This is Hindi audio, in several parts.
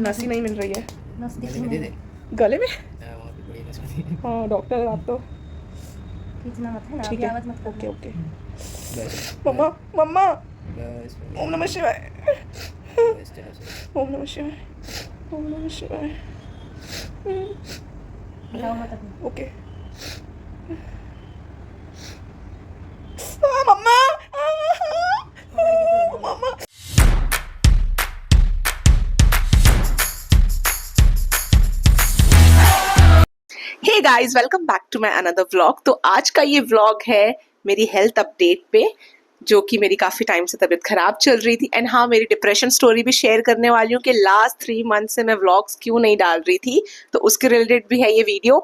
नस ही नहीं मिल रही है। नस गले में दे दे। गले में? वहाँ पे बड़ी नस होती है। हाँ डॉक्टर आप तो खींचना मत है ना, ठीक अभी है। आवाज मत ओके करना। ओके। बस मम्मा मम्मा। बस ओम नमः शिवाय। बस चलो चलो। ओम नमः शिवाय। ओम नमः शिवाय। जाओ मत अभी। ओके। मम्मा पकड़ के तो जाओ। मम्मा। Hey guys, welcome back to my another vlog. तो आज का ये व्लॉग है मेरी हेल्थ अपडेट पे, जो कि मेरी काफ़ी टाइम से तबीयत ख़राब चल रही थी। एंड हाँ, मेरी डिप्रेशन स्टोरी भी शेयर करने वाली हूँ कि लास्ट 3 मंथ से मैं व्लॉग्स क्यों नहीं डाल रही थी, तो उसके रिलेटेड भी है ये वीडियो।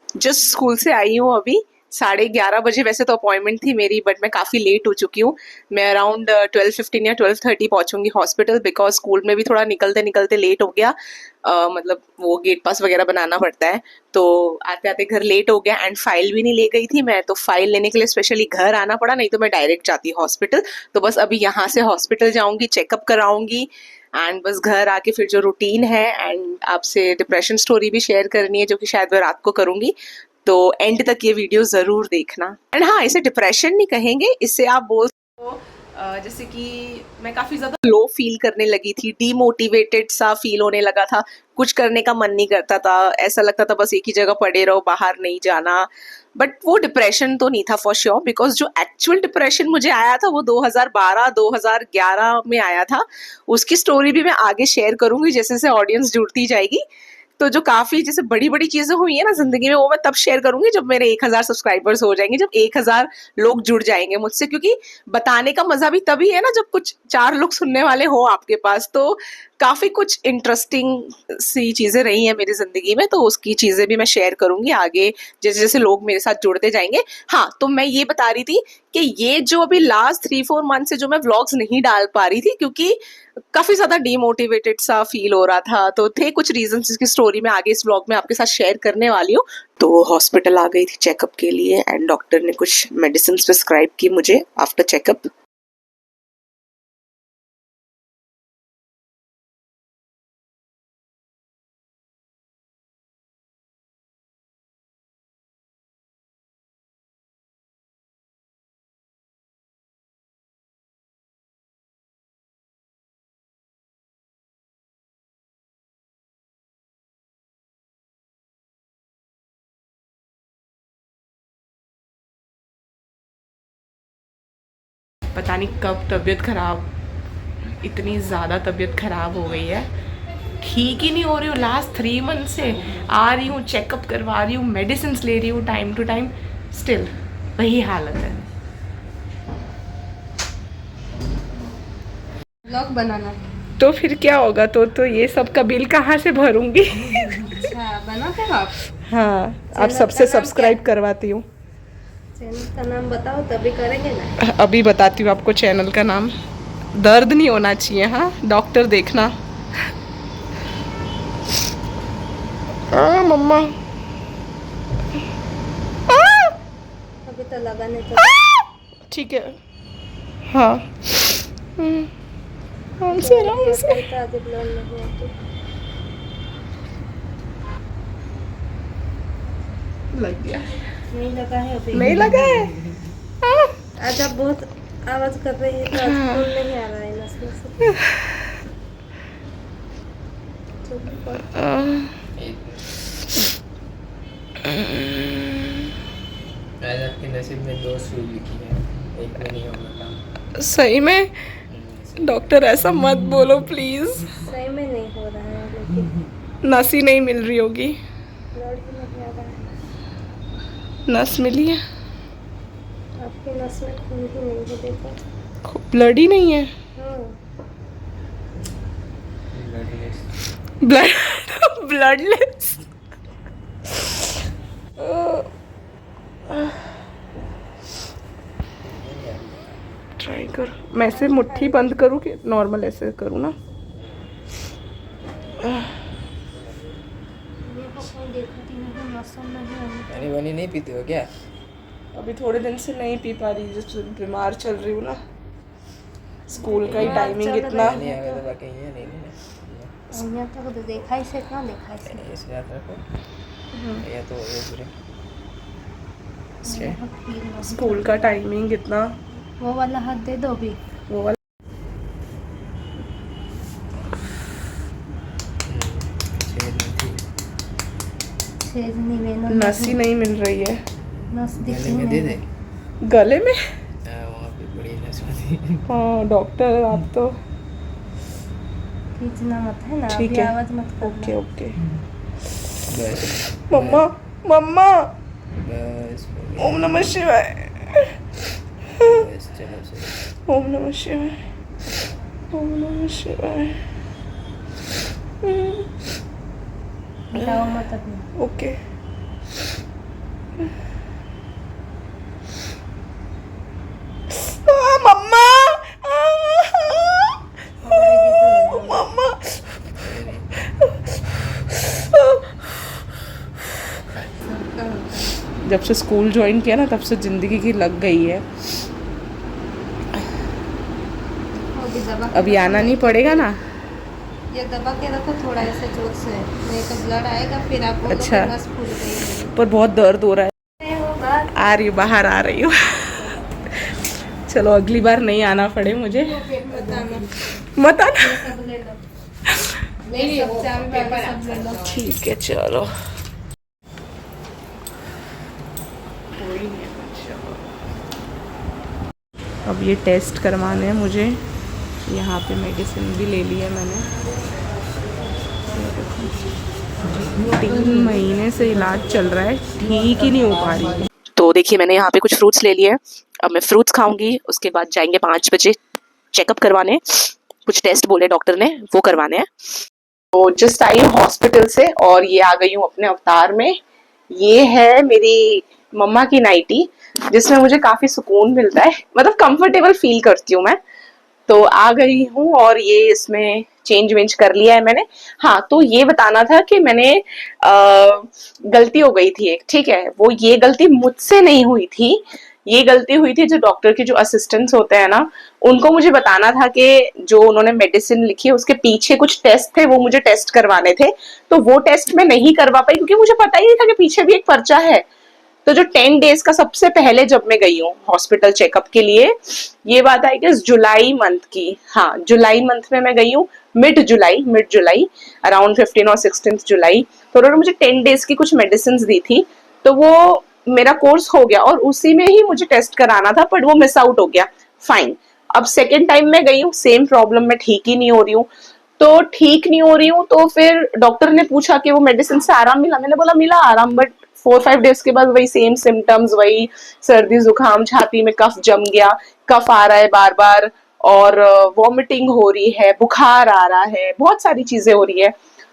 जस्ट स्कूल से आई हूँ अभी, 11:30 बजे वैसे तो अपॉइंटमेंट थी मेरी, बट मैं काफ़ी लेट हो चुकी हूँ। मैं अराउंड 12:15 या 12:30 पहुँचूंगी हॉस्पिटल, बिकॉज स्कूल में भी थोड़ा निकलते निकलते लेट हो गया। मतलब वो गेट पास वगैरह बनाना पड़ता है, तो आते आते घर लेट हो गया। एंड फाइल भी नहीं ले गई थी मैं, तो फाइल लेने के लिए स्पेशली घर आना पड़ा, नहीं तो मैं डायरेक्ट जाती हॉस्पिटल। तो बस अभी यहाँ से हॉस्पिटल जाऊँगी, चेकअप कराऊँगी, एंड बस घर आके फिर जो रूटीन है, एंड आपसे डिप्रेशन स्टोरी भी शेयर करनी है, जो कि शायद मैं रात को करूँगी। तो एंड तक ये वीडियो ज़रूर देखना। एंड हाँ, इसे डिप्रेशन नहीं कहेंगे, इससे आप बोल जैसे कि मैं काफ़ी ज़्यादा लो फील करने लगी थी, डीमोटिवेटेड सा फील होने लगा था, कुछ करने का मन नहीं करता था, ऐसा लगता था बस एक ही जगह पड़े रहो, बाहर नहीं जाना। बट वो डिप्रेशन तो नहीं था फॉर श्योर, बिकॉज जो एक्चुअल डिप्रेशन मुझे आया था वो 2012-2011 में आया था। उसकी स्टोरी भी मैं आगे शेयर करूंगी जैसे जैसे ऑडियंस जुड़ती जाएगी। तो जो काफ़ी जैसे बड़ी बड़ी चीज़ें हुई है ना ज़िंदगी में, वो मैं तब शेयर करूंगी जब मेरे 1000 सब्सक्राइबर्स हो जाएंगे, जब 1000 लोग जुड़ जाएंगे मुझसे। क्योंकि बताने का मज़ा भी तभी है ना जब कुछ 4 लोग सुनने वाले हो आपके पास। तो काफ़ी कुछ इंटरेस्टिंग सी चीज़ें रही हैं मेरी ज़िंदगी में, तो उसकी चीज़ें भी मैं शेयर करूंगी आगे जैसे जैसे लोग मेरे साथ जुड़ते जाएंगे। हाँ, तो मैं ये बता रही थी कि ये जो अभी लास्ट 3-4 मंथ से जो मैं व्लॉग्स नहीं डाल पा रही थी, क्योंकि काफ़ी ज़्यादा डीमोटिवेटेड सा फील हो रहा था। तो थे कुछ रीजन जिसकी स्टोरी मैं आगे इस व्लॉग में आपके साथ शेयर करने वाली हूँ। तो हॉस्पिटल आ गई थी चेकअप के लिए, एंड डॉक्टर ने कुछ मेडिसिन प्रिस्क्राइब की मुझे आफ्टर चेकअप। पता नहीं कब तबीयत ख़राब, इतनी ज़्यादा तबीयत ख़राब हो गई है, ठीक ही नहीं हो रही हूँ। लास्ट 3 मंथ से आ रही हूँ, चेकअप करवा रही हूँ, मेडिसिन ले रही हूँ टाइम टू टाइम, स्टिल वही हालत है। व्लॉग बनाना। तो फिर क्या होगा? तो ये सब का बिल कहाँ से भरूंगी? अच्छा, बनाते हो आप? हाँ, आप चैनल सबसे का नाम सब्सक्राइब क्या? करवाती हूँ। चैनल का नाम बताओ तभी करेंगे ना। अभी बताती हूँ आपको चैनल का नाम। दर्द नहीं होना चाहिए, हाँ डॉक्टर देखना। मम्मा अभी तो लगा नहीं तो ठीक है। हाँ आराम से आराम से। आधे ब्लड नहीं आती। लग गया? नहीं लगा है अभी। नहीं लगा है? आज आप बहुत आवाज कर रही है तो आज खून नहीं आ रहा है नस में से। चलो, आज आपके नसीब में 2 सुई लिखी है, एक में नहीं होगा काम। सही में? डॉक्टर ऐसा मत बोलो प्लीज। सही में नहीं हो रहा है लेकिन नस ही नहीं मिल रही होगी। ब्लड ही नहीं आ रहा है। नस मिली है? आपकी नस में खून ही नहीं है, देखो। ब्लड ही नहीं है? हाँ, ब्लड ब्लडलेस। ट्राई कर, मैं ऐसे मुट्ठी बंद करूँ कि नॉर्मल ऐसे करूँ ना? पानी वानी नहीं पीते हो क्या? अभी थोड़े दिन से नहीं पी पा रही, जब बीमार चल रही हूँ ना। स्कूल का ही टाइमिंग इतना। नहीं आएगा तो बाकी ये नहीं लेना। અહીંયા તો બધું દેખાય છે, ક્યાં દેખાય છે? ऐसे याद रखो ये तो ये पूरे स्कूल का टाइमिंग कितना, वो वाला हाथ दे दो भी। वो वाला छेदनी में नस ही नहीं मिल रही है नस दिख गले में दे दे गले में। वहाँ पे बड़ी नस होती हाँ डॉक्टर आप तो खींचना मत है ना, ठीक अभी है। आवाज मत ओके करना। ओके। बस मम्मा मम्मा बस हो गया। ओम नमः शिवाय, बस चलो चलो ओम नमः शिवाय, ओम नमः शिवाय। हटाओ मत अभी। ओके। मम्मा मम्मा जब से स्कूल ज्वाइन किया ना तब से जिंदगी की लग गई है। अभी दबा के अभी रखो। आना नहीं पड़ेगा ना। ये दबा के रखो थोड़ा ऐसे जोर से, नहीं तो ब्लड आएगा फिर आप बोलोगे अच्छा। नस फूल गई है। पर बहुत दर्द हो रहा है। नहीं होगा। आ रही हूँ, बाहर आ रही हूँ। चलो अगली बार नहीं आना पड़े मुझे। बताना। मत आना। ये सब ले लो। नहीं सब चाबी वाबी सब ले लो। ठीक है चलो। अब ये टेस्ट करवाने हैं मुझे। यहाँ पे मेडिसिन भी ले ली है मैंने। 3 महीने से इलाज चल रहा है, ठीक ही नहीं हो पा रही। तो देखिए मैंने यहाँ पे कुछ फ्रूट्स ले लिए। अब मैं फ्रूट्स खाऊंगी, उसके बाद जाएंगे 5 बजे चेकअप करवाने। कुछ टेस्ट बोले डॉक्टर ने, वो करवाने हैं। तो जस्ट आई हूँ हॉस्पिटल से और ये आ गई हूँ अपने अवतार में। ये है मेरी मम्मा की नाइटी, जिसमें मुझे काफी सुकून मिलता है, मतलब कंफर्टेबल फील करती हूँ मैं। तो आ गई हूँ और ये इसमें चेंज वेंज कर लिया है मैंने। हाँ तो ये बताना था कि मैंने गलती हो गई थी एक, ठीक है। वो ये गलती मुझसे नहीं हुई थी, ये गलती हुई थी जो डॉक्टर के जो असिस्टेंट्स होते हैं ना, उनको मुझे बताना था कि जो उन्होंने मेडिसिन लिखी है उसके पीछे कुछ टेस्ट थे, वो मुझे टेस्ट करवाने थे। तो वो टेस्ट मैं नहीं करवा पाई क्योंकि मुझे पता ही नहीं था कि पीछे भी एक पर्चा है। तो जो 10 डेज का सबसे पहले जब मैं गई हूँ हॉस्पिटल चेकअप के लिए, ये बात आई कि जुलाई मंथ की, हाँ जुलाई मंथ में मैं गई हूँ, मिड जुलाई अराउंड 15 और 16 जुलाई। तो उन्होंने मुझे 10 डेज की कुछ मेडिसिन दी थी। तो वो मेरा कोर्स हो गया और उसी में ही मुझे टेस्ट कराना था, बट वो मिस आउट हो गया। फाइन। अब सेकेंड टाइम मैं गई हूँ, सेम प्रॉब्लम में ठीक ही नहीं हो रही हूँ। तो ठीक नहीं हो रही हूँ तो फिर डॉक्टर ने पूछा कि वो मेडिसिन से आराम मिला। मैंने बोला मिला आराम, बट 4-5 डेज के बाद वही सेम सिम्टम्स, वही सर्दी जुकाम, छाती में कफ जम गया, कफ आ रहा है बार बार, और वॉमिटिंग हो रही है, बुखार आ रहा है, बहुत सारी चीजें हो रही है।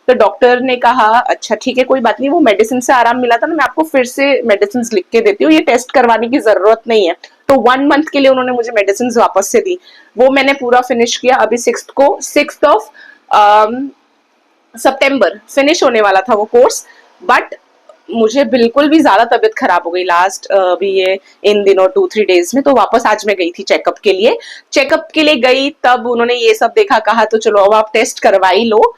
तो डॉक्टर ने कहा अच्छा ठीक है कोई बात नहीं, वो मेडिसिन से आराम मिला था ना, मैं आपको फिर से मेडिसिन लिख के देती हूँ, ये टेस्ट करवाने की जरूरत नहीं है। तो 1 मंथ के लिए उन्होंने मुझे मेडिसिन वापस से दी। वो मैंने पूरा फिनिश किया। अभी 6th ऑफ सितंबर फिनिश होने वाला था वो कोर्स, बट मुझे बिल्कुल भी ज्यादा तबीयत खराब हो गई लास्ट अभी ये इन दिनों 2-3 डेज में। तो वापस आज मैं गई थी चेकअप के लिए गई, तब उन्होंने ये सब देखा, कहा तो चलो अब आप टेस्ट करवा ही लो।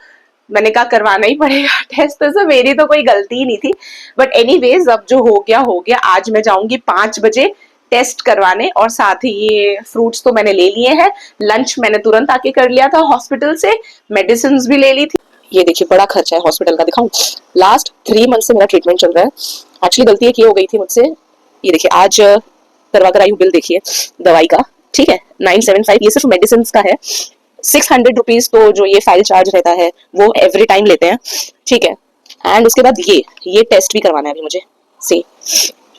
मैंने कहा करवाना ही पड़ेगा टेस्ट, तो मेरी तो कोई गलती ही नहीं थी। बट एनीवेज अब जो हो गया। आज मैं जाऊंगी 5 बजे टेस्ट करवाने, और साथ ही ये फ्रूट्स तो मैंने ले लिए हैं, लंच मैंने तुरंत आके कर लिया था हॉस्पिटल से, मेडिसिन भी ले ली थी। ये देखिए बड़ा खर्चा है हॉस्पिटल का, दिखाऊं। लास्ट 3 मंथ से मेरा ट्रीटमेंट चल रहा है। एक्चुअली गलती एक ये हो गई थी मुझसे, ये देखिए आज करवा कर आई हूँ बिल, देखिए दवाई का, ठीक है 975, ये सिर्फ मेडिसिन का है। 600 रुपीज तो जो ये फाइल चार्ज रहता है वो एवरी टाइम लेते हैं, ठीक है। एंड उसके बाद ये टेस्ट भी करवाना है अभी मुझे से,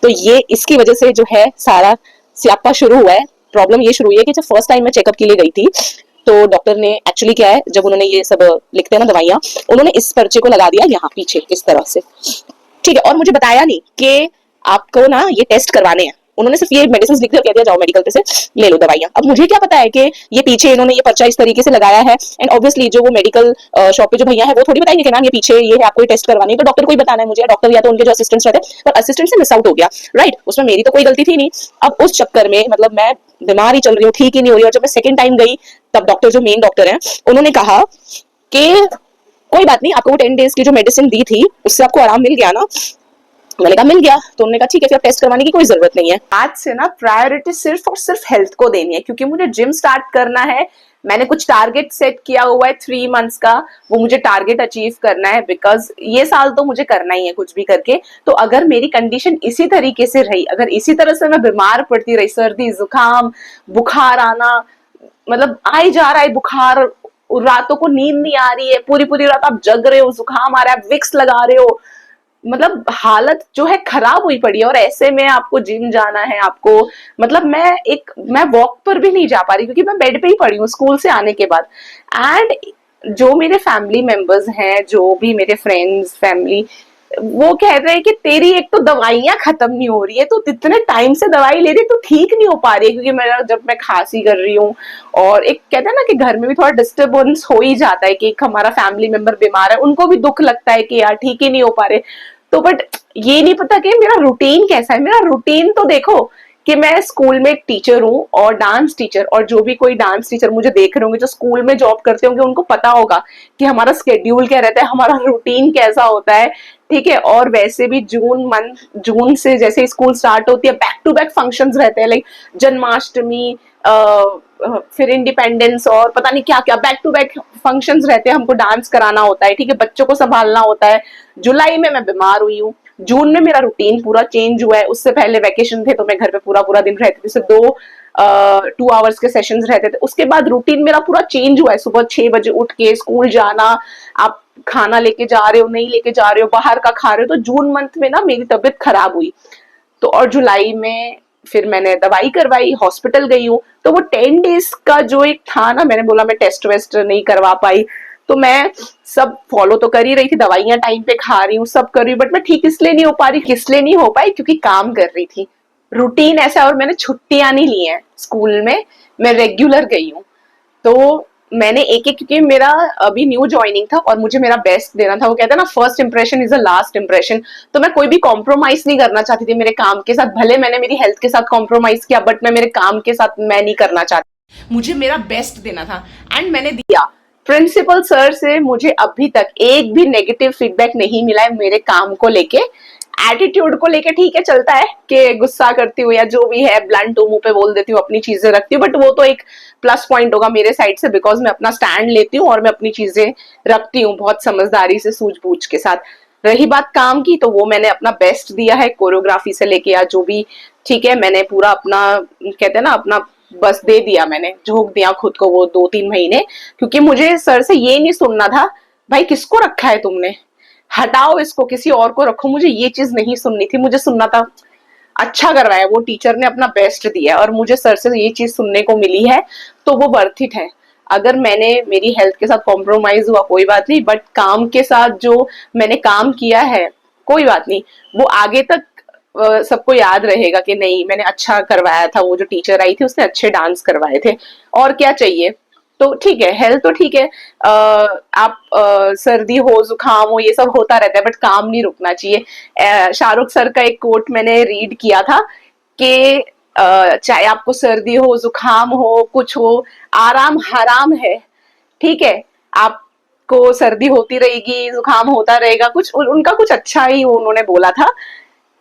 तो ये इसकी वजह से जो है सारा स्यापा शुरू हुआ है। प्रॉब्लम ये शुरू हुई है कि जब फर्स्ट टाइम मैं चेकअप के लिए गई थी तो डॉक्टर ने एक्चुअली क्या है, जब उन्होंने ये सब लिखते हैं ना दवाइयाँ, उन्होंने इस पर्चे को लगा दिया यहाँ पीछे इस तरह से, ठीक है। और मुझे बताया नहीं कि आपको ना ये टेस्ट करवाने हैं, उन्होंने सिर्फ ये मेडिसिन लिख दिया, कह दिया जाओ मेडिकल पे से ले लो दवाइयाँ। अब मुझे क्या पता है कि ये पीछे इन्होंने ये पर्चा इस तरीके से लगाया है, एंड ऑब्वियसली जो वो मेडिकल शॉप पे जो भैया है वो थोड़ी बताएंगे कि मैम ये पीछे ये है, आपको टेस्ट करवानी है। तो डॉक्टर को ही बताना है मुझे, डॉक्टर या तो उनके जो असिस्टेंट्स रहते हैं, पर असिस्टेंट से मिस आउट हो गया, राइट। उसमें मेरी तो कोई गलती थी नहीं। अब उस चक्कर में मतलब मैं बीमार ही चल रही हूँ, ठीक ही नहीं हो रही। और जब मैं सेकेंड टाइम गई तब डॉक्टर जो मेन डॉक्टर है उन्होंने कहा कि कोई बात नहीं, आपको वो 10 डेज की जो मेडिसिन दी थी उससे आपको आराम मिल गया ना? मैंने कहा मिल गया। तो उन्होंने कहा ठीक है, फिर टेस्ट करवाने की कोई जरूरत नहीं है। आज से ना प्रायोरिटी सिर्फ और सिर्फ हेल्थ को देनी है, क्योंकि मुझे जिम स्टार्ट करना है। मैंने कुछ टारगेट सेट किया हुआ है 3 मंथ्स का, वो मुझे टारगेट अचीव करना है, बिकॉज ये साल तो मुझे करना ही है कुछ भी करके। तो अगर मेरी कंडीशन इसी तरीके से रही, अगर इसी तरह से मैं बीमार पड़ती रही, सर्दी जुकाम बुखार आना, मतलब आ ही जा रहा है बुखार, रातों को नींद नहीं आ रही है, पूरी पूरी रात आप जग रहे हो, जुकाम आ रहा है, आप विक्स लगा रहे हो, मतलब हालत जो है खराब हुई पड़ी है। और ऐसे में आपको जिम जाना है, आपको मतलब मैं वॉक पर भी नहीं जा पा रही, क्योंकि मैं बेड पे ही पड़ी हूँ स्कूल से आने के बाद। एंड जो मेरे फैमिली मेंबर्स हैं, जो भी मेरे फ्रेंड्स फैमिली, वो कह रहे हैं कि तेरी एक तो दवाइयां खत्म नहीं हो रही है, तो इतने टाइम से दवाई ले रही है, तो ठीक नहीं हो पा रही है। क्योंकि मेरा जब मैं खांसी कर रही हूँ, और एक कहते हैं ना कि घर में भी थोड़ा डिस्टर्बेंस हो ही जाता है कि एक हमारा फैमिली मेंबर बीमार है, उनको भी दुख लगता है कि यार ठीक ही नहीं हो पा रहे। तो बट ये नहीं पता कि मेरा रूटीन कैसा है। मेरा रूटीन तो देखो कि मैं स्कूल में एक टीचर हूँ और डांस टीचर, और जो भी कोई डांस टीचर मुझे देख रहे होंगे जो स्कूल में जॉब करते होंगे, उनको पता होगा कि हमारा स्केड्यूल क्या रहता है, हमारा रूटीन कैसा होता है, ठीक है। और वैसे भी जून से जैसे स्कूल स्टार्ट होती है, बैक टू बैक फंक्शंस रहते हैं, लाइक जन्माष्टमी, फिर इंडिपेंडेंस और पता नहीं क्या क्या बैक टू बैक फंक्शंस रहते हैं, हमको डांस कराना होता है, ठीक है, बच्चों को संभालना होता है। जुलाई में मैं बीमार हुई हूँ, जून में मेरा रूटीन पूरा चेंज हुआ है। उससे पहले वैकेशन थे तो मैं घर पे पूरा पूरा दिन रहती थी, सिर्फ 2 आवर्स के सेशंस रहते थे। उसके बाद रूटीन मेरा पूरा चेंज हुआ है, सुबह 6 बजे उठ के स्कूल जाना, आप खाना लेके जा रहे हो नहीं लेके जा रहे हो, बाहर का खा रहे हो। तो जून मंथ में ना मेरी तबीयत खराब हुई, तो और जुलाई में फिर मैंने दवाई करवाई, हॉस्पिटल गई हूँ। तो वो 10 डेज का जो एक था ना, मैंने बोला मैं टेस्ट वेस्ट नहीं करवा पाई, तो मैं सब फॉलो तो कर ही रही थी, दवाइयां टाइम पे खा रही हूँ, सब कर रही हूँ, बट मैं ठीक इसलिए नहीं हो पा रही, किसलिए नहीं हो पाई, क्योंकि काम कर रही थी, रूटीन ऐसा। और मैंने छुट्टियां नहीं ली हैं स्कूल में, मैं रेगुलर गई हूँ। तो मैंने एक एक, क्योंकि मेरा अभी न्यू ज्वाइनिंग था और मुझे मेरा बेस्ट देना था। वो कहते हैं ना first impression is the last impression. तो मैं कोई भी कॉम्प्रोमाइज नहीं करना चाहती थी मेरे काम के साथ। भले मैंने मेरी हेल्थ के साथ कॉम्प्रोमाइज किया, बट मैं मेरे काम के साथ मैं नहीं करना चाहती, मुझे मेरा बेस्ट देना था, एंड मैंने दिया। प्रिंसिपल सर से मुझे अभी तक एक भी नेगेटिव फीडबैक नहीं मिला है मेरे काम को लेके। एटीट्यूड को लेके ठीक है, चलता है कि गुस्सा करती हूँ या जो भी है ब्लंट मुंह पे बोल देती हूँ, अपनी चीजें रखती हूँ, बट वो तो एक प्लस पॉइंट होगा मेरे साइड से, बिकॉज मैं अपना स्टैंड लेती हूँ और मैं अपनी चीजें रखती हूँ बहुत समझदारी से, सूझबूझ के साथ। रही बात काम की, तो वो मैंने अपना बेस्ट दिया है, कोरियोग्राफी से लेके या जो भी, ठीक है, मैंने पूरा अपना कहते हैं ना अपना बस दे दिया, मैंने झोंक दिया खुद को वो 2-3 महीने। क्योंकि मुझे सर से ये नहीं सुनना था भाई किसको रखा है तुमने, हटाओ इसको, किसी और को रखो, मुझे ये चीज नहीं सुननी थी। मुझे सुनना था अच्छा कर रहा है वो, टीचर ने अपना बेस्ट दिया है, और मुझे सर से ये चीज सुनने को मिली है, तो वो वर्थ इट है। अगर मैंने मेरी हेल्थ के साथ कॉम्प्रोमाइज हुआ कोई बात नहीं, बट काम के साथ जो मैंने काम किया है कोई बात नहीं, वो आगे तक सबको याद रहेगा कि नहीं मैंने अच्छा करवाया था। वो जो टीचर आई थी उसने अच्छे डांस करवाए थे, और क्या चाहिए। तो ठीक है, हेल्थ तो ठीक है, आप सर्दी हो जुकाम हो ये सब होता रहता है, बट काम नहीं रुकना चाहिए। शाहरुख सर का एक कोट मैंने रीड किया था कि चाहे आपको सर्दी हो जुकाम हो कुछ हो, आराम हराम है, ठीक है। आपको सर्दी होती रहेगी, जुकाम होता रहेगा, कुछ उनका कुछ अच्छा ही उन्होंने बोला था,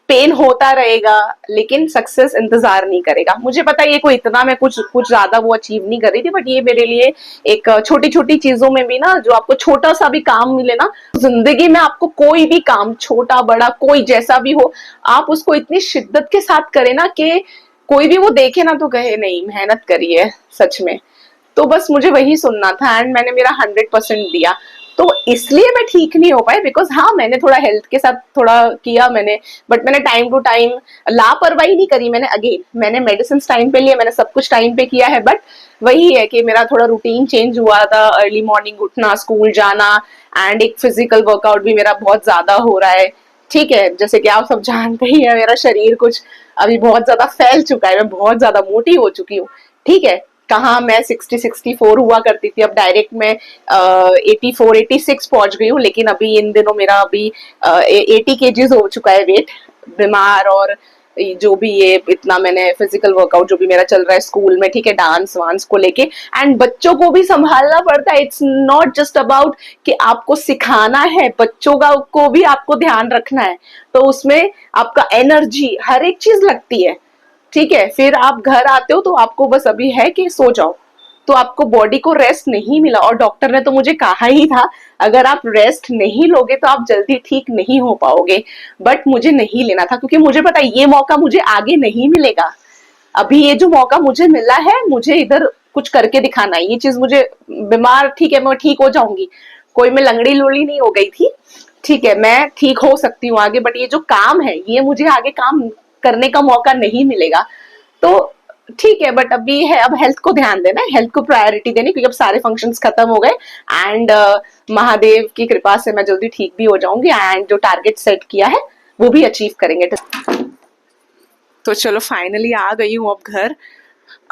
पेन होता रहेगा लेकिन सक्सेस इंतजार नहीं करेगा। मुझे पता है ये कोई इतना मैं कुछ ज्यादा वो अचीव नहीं कर रही थी, बट ये मेरे लिए एक छोटी छोटी चीजों में भी ना, जो आपको छोटा सा भी काम मिले ना जिंदगी में, आपको कोई भी काम छोटा बड़ा कोई जैसा भी हो, आप उसको इतनी शिद्दत के साथ करें ना कि कोई भी वो देखे ना तो कहे नहीं मेहनत करी है सच में। तो बस मुझे वही सुनना था, एंड मैंने मेरा 100% दिया। तो इसलिए मैं ठीक नहीं हो पाई, बिकॉज हाँ मैंने थोड़ा हेल्थ के साथ थोड़ा किया मैंने, बट मैंने टाइम टू टाइम लापरवाही नहीं करी। मैंने मेडिसिन टाइम पे लिए, मैंने सब कुछ टाइम पे किया है, बट वही है कि मेरा थोड़ा रूटीन चेंज हुआ था, अर्ली मॉर्निंग उठना, स्कूल जाना, एंड एक फिजिकल वर्कआउट भी मेरा बहुत ज्यादा हो रहा है, ठीक है। जैसे कि आप सब जानते ही है, मेरा शरीर कुछ अभी बहुत ज्यादा फैल चुका है, मैं बहुत ज्यादा मोटी हो चुकी हूँ, ठीक है। कहाँ मैं 60-64 हुआ करती थी, अब डायरेक्ट मैं 84-86 पहुंच गई हूँ। लेकिन अभी इन दिनों मेरा अभी 80 kgs हो चुका है वेट, बीमार और जो भी ये इतना मैंने फिजिकल वर्कआउट जो भी मेरा चल रहा है स्कूल में, ठीक है, डांस वांस को लेके, एंड बच्चों को भी संभालना पड़ता है। इट्स नॉट जस्ट अबाउट कि आपको सिखाना है, बच्चों का को भी आपको ध्यान रखना है, तो उसमें आपका एनर्जी हर एक चीज लगती है, ठीक है। फिर आप घर आते हो तो आपको बस अभी है कि सो जाओ, तो आपको बॉडी को रेस्ट नहीं मिला, और डॉक्टर ने तो मुझे कहा ही था अगर आप रेस्ट नहीं लोगे तो आप जल्दी ठीक नहीं हो पाओगे, बट मुझे नहीं लेना था क्योंकि मुझे पता है ये मौका मुझे आगे नहीं मिलेगा। अभी ये जो मौका मुझे मिला है, मुझे इधर कुछ करके दिखाना है। ये चीज मुझे बीमार, ठीक है, मैं ठीक हो जाऊंगी, कोई मैं लंगड़ी लुड़ी नहीं हो गई थी, ठीक है, मैं ठीक हो सकती हूँ आगे, बट ये जो काम है ये मुझे आगे काम करने का मौका नहीं मिलेगा। तो ठीक है, बट अभी है, अब हेल्थ को ध्यान देना है, हेल्थ को प्रायोरिटी देनी, क्योंकि अब सारे फंक्शंस खत्म हो गए, एंड महादेव की कृपा से मैं जल्दी ठीक भी हो जाऊंगी, एंड जो टारगेट सेट किया है वो भी अचीव करेंगे। तो चलो फाइनली आ गई हूँ अब घर,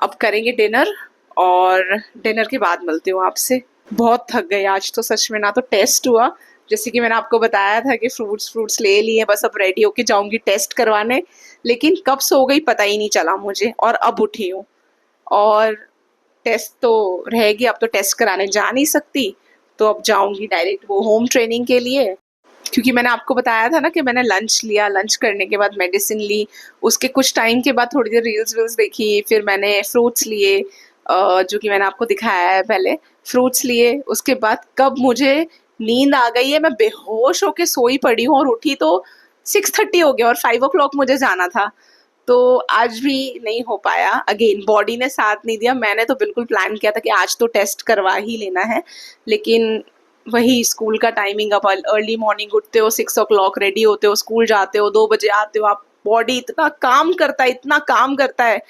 अब करेंगे डिनर, और डिनर के बाद मिलती हूँ आपसे। बहुत थक गई आज तो सच में। ना तो टेस्ट हुआ, जैसे कि मैंने आपको बताया था कि फ्रूट्स ले लिए, बस अब रेडी होके जाऊंगी टेस्ट करवाने, लेकिन कब सो गई पता ही नहीं चला मुझे, और अब उठी हूँ, और टेस्ट तो रहेगी, अब तो टेस्ट कराने जा नहीं सकती, तो अब जाऊंगी डायरेक्ट वो होम ट्रेनिंग के लिए, क्योंकि मैंने आपको बताया था ना कि मैंने लंच लिया, लंच करने के बाद मेडिसिन ली, उसके कुछ टाइम के बाद थोड़ी देर रील्स वील्स देखी, फिर मैंने फ्रूट्स लिए, जो कि मैंने आपको दिखाया है पहले, फ्रूट्स लिए, उसके बाद कब मुझे नींद आ गई है, मैं बेहोश होके सोई पड़ी हूँ, और उठी तो 6:30 हो गया, और 5 o'clock मुझे जाना था, तो आज भी नहीं हो पाया। अगेन बॉडी ने साथ नहीं दिया, मैंने तो बिल्कुल प्लान किया था कि आज तो टेस्ट करवा ही लेना है, लेकिन वही स्कूल का टाइमिंग, अब अर्ली मॉर्निंग उठते हो, 6 o'clock रेडी होते हो, स्कूल जाते हो, 2 बजे आते हो, आप बॉडी इतना काम करता है, इतना काम करता है,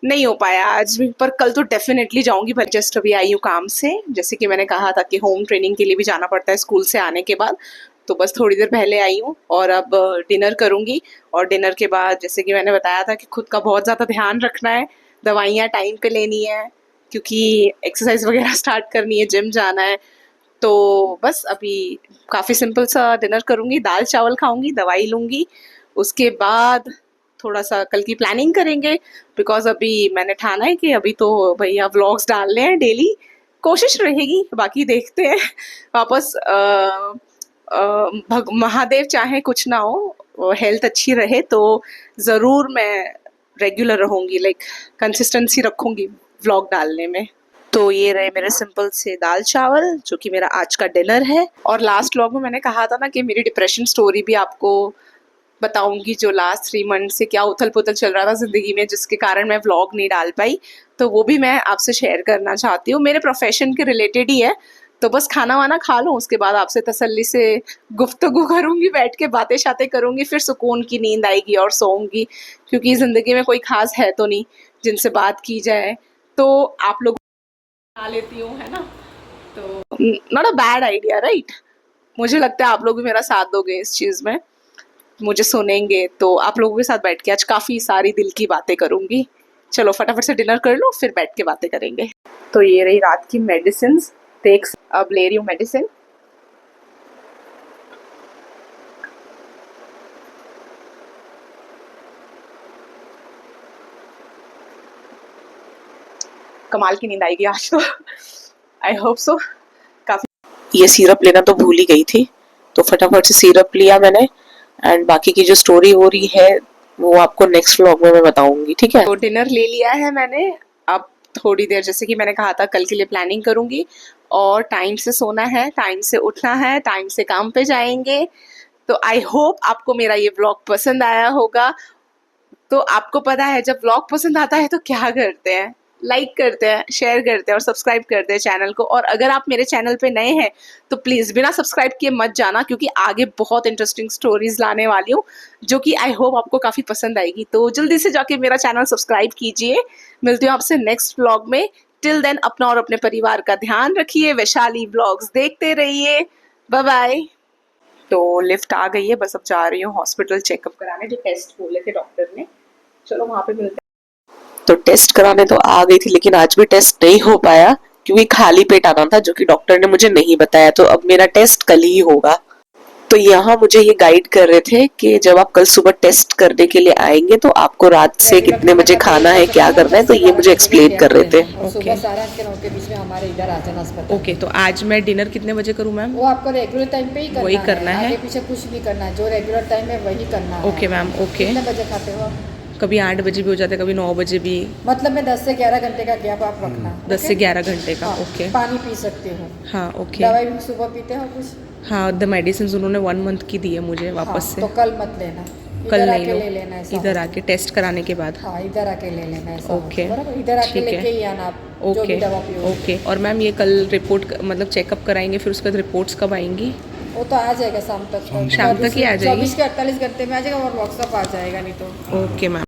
नहीं हो पाया आज भी, पर कल तो डेफिनेटली जाऊंगी। पर जस्ट अभी आई हूँ काम से, जैसे कि मैंने कहा था कि होम ट्रेनिंग के लिए भी जाना पड़ता है स्कूल से आने के बाद, तो बस थोड़ी देर पहले आई हूँ, और अब डिनर करूंगी, और डिनर के बाद जैसे कि मैंने बताया था कि खुद का बहुत ज़्यादा ध्यान रखना है, दवाइयाँ टाइम पे लेनी है, क्योंकि एक्सरसाइज वगैरह स्टार्ट करनी है, जिम जाना है, तो बस अभी काफ़ी सिंपल सा डिनर करूंगी, दाल चावल खाऊंगी, दवाई लूंगी, उसके बाद थोड़ा सा कल की प्लानिंग करेंगे, बिकॉज अभी मैंने ठाना है कि अभी तो भैया व्लॉग्स डालने हैं डेली, कोशिश रहेगी, बाकी देखते हैं। वापस महादेव चाहे कुछ ना हो, हेल्थ अच्छी रहे तो ज़रूर मैं रेगुलर रहूँगी, लाइक कंसिस्टेंसी रखूँगी व्लॉग डालने में। तो ये रहे मेरे सिंपल से दाल चावल, जो कि मेरा आज का डिनर है। और लास्ट व्लॉग में मैंने कहा था ना कि मेरी डिप्रेशन स्टोरी भी आपको बताऊंगी, जो लास्ट 3 मंथ से क्या उथल पुथल चल रहा था ज़िंदगी में, जिसके कारण मैं व्लॉग नहीं डाल पाई, तो वो भी मैं आपसे शेयर करना चाहती हूँ। मेरे प्रोफेशन के रिलेटेड ही है, तो बस खाना वाना खा लूँ, उसके बाद आपसे तसल्ली से गुफ्तगू करूँगी, बैठ के बातें शातें करूँगी, फिर सुकून की नींद आएगी और सोऊंगी, क्योंकि ज़िंदगी में कोई खास है तो नहीं जिनसे बात की जाए, तो आप लोग खा लेती हूँ, है ना, तो not a bad idea, right. मुझे लगता है आप लोग भी मेरा साथ दोगे इस चीज़ में, मुझे सुनेंगे, तो आप लोगों के साथ बैठ के आज काफ़ी सारी दिल की बातें करूँगी। चलो फटाफट से डिनर कर लो, फिर बैठ के बातें करेंगे। तो ये रही रात की मेडिसिन, देख अब ले रही हूँ मेडिसिन। कमाल की नींद आएगी आज तो, आई होप सो। काफ़ी ये सिरप लेना तो भूल ही गई थी, तो फटाफट से सिरप लिया मैंने, एंड बाकी की जो स्टोरी हो रही है वो आपको नेक्स्ट व्लॉग में मैं बताऊंगी, ठीक है। तो डिनर ले लिया है मैंने, अब थोड़ी देर जैसे कि मैंने कहा था कल के लिए प्लानिंग करूंगी, और टाइम से सोना है, टाइम से उठना है, टाइम से काम पे जाएंगे। तो आई होप आपको मेरा ये व्लॉग पसंद आया होगा। तो आपको पता है जब व्लॉग पसंद आता है तो क्या करते हैं, लाइक करते हैं, शेयर करते हैं और सब्सक्राइब करते हैं चैनल को। और अगर आप मेरे चैनल पे नए हैं तो प्लीज़ बिना सब्सक्राइब किए मत जाना, क्योंकि आगे बहुत इंटरेस्टिंग स्टोरीज लाने वाली हूँ, जो कि आई होप आपको काफ़ी पसंद आएगी। तो जल्दी से जाके मेरा चैनल सब्सक्राइब कीजिए। मिलती हूँ आपसे नेक्स्ट व्लॉग में। टिल देन अपना और अपने परिवार का ध्यान रखिए, वैशाली व्लॉग्स देखते रहिए। Bye bye. तो लिफ्ट आ गई है, बस अब जा रही हूँ हॉस्पिटल चेकअप कराने, जो टेस्ट बोले थे डॉक्टर ने। चलो वहाँ पे मिलते हैं। तो टेस्ट कराने तो आ गई थी, लेकिन आज भी टेस्ट नहीं हो पाया क्योंकि खाली पेट आना था, जो कि डॉक्टर ने मुझे नहीं बताया, तो अब मेरा टेस्ट कल ही होगा। तो यहाँ मुझे ये गाइड कर रहे थे कि जब आप कल सुबह टेस्ट करने के लिए आएंगे तो आपको रात से कितने बजे खाना है, क्या करना है, तो ये मुझे एक्सप्लेन कर रहे थे। सुबह 8:30 के बीच में हमारे इधर आ जाना अस्पताल। ओके, तो आज मैं डिनर कितने बजे करूँ मैम? वो आपको रेगुलर टाइम पे ही करना वही करना है? आगे पीछे कुछ नहीं करना है, जो रेगुलर टाइम है वही करना है। Okay ma'am, okay. कितने बजे खाते हो आप? कभी 8 बजे भी हो जाता है, कभी 9 बजे भी। मतलब में 10 से 11 घंटे का गैप आप रखना। 10 से 11 घंटे का। हाँ, ओके, पानी पी सकते हो। हाँ ओके। दवाई भी सुबह पीते हो कुछ? हाँ, द मेडिसिन उन्होंने 1 मंथ की दी है मुझे वापस हाँ, से। तो कल मत लेना, कल इधर नहीं आके लो, ले लेना ऐसा इधर हो। आके टेस्ट कराने के बाद। हाँ, इधर आके ले लेना ऐसा ओके, हो, बराबर? इधर आके ठीक है। लेके ही आना आप, जो ओके भी दवा पियो। ओके। और मैम ये कल रिपोर्ट मतलब चेकअप कराएंगे, फिर उसके बाद रिपोर्ट्स कब आएंगी? वो तो आ जाएगा शाम तक। शाम तक ही आ जाएगी? 24 के 48 घंटे में आ जाएगा और व्हाट्सअप आ जाएगा नहीं तो। Okay ma'am.